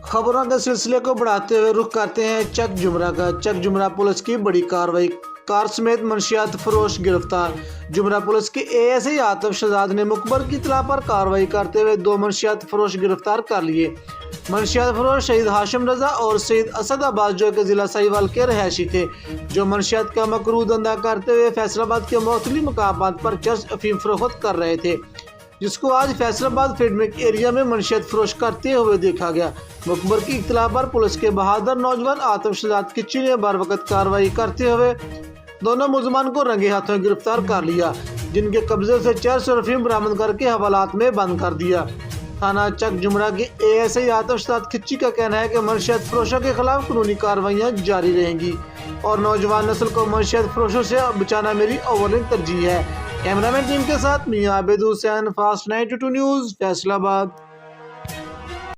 खबरों के सिलसिले को बढ़ाते हुए रुख करते हैं चक जुमरा का। चक जुमरा पुलिस की बड़ी कार्रवाई, कार समेत मंशियात फरोश गिरफ्तार। जुमरा पुलिस के एएसआई आतिफ शहजाद ने मुखबर की इत्तला पर कार्रवाई करते हुए 2 मंशियात फरोश गिरफ्तार कर लिए। मंशियात फरोश शहीद हाशिम रजा और सईद असद अब्बास जो के जिला साहिवाल के रहायशी थे, जो मंशियात का मकरू धंधा करते हुए फैसलाबाद के मुख्तलिफ मकामात पर चर्च अफीम फरोख्त कर रहे थे, जिसको आज फैसलाबाद फीडमिक एरिया में मंशियात फरोश करते हुए देखा गया। मुखबर की इत्तला पर पुलिस के बहादुर नौजवान आतिफ शहजाद किच्ची ने बारवकत कार्रवाई करते हुए दोनों मुलजमान को रंगे हाथों गिरफ्तार कर लिया, जिनके कब्जे से चर्च और अफीम बरामद करके हवालात में बंद कर दिया। थाना चक जुमरा के एएसआई आतिफ शहजाद किच्ची का कहना है कि मंशियात फरोशों के खिलाफ कानूनी कार्रवाइयाँ जारी रहेंगी और नौजवान नस्ल को मंशियात फरोशों से बचाना मेरी अव्वल तरजीह है। कैमरामैन टीम के साथ मियां आबिद हुसैन, फास्ट 92 न्यूज़, फैसलाबाद।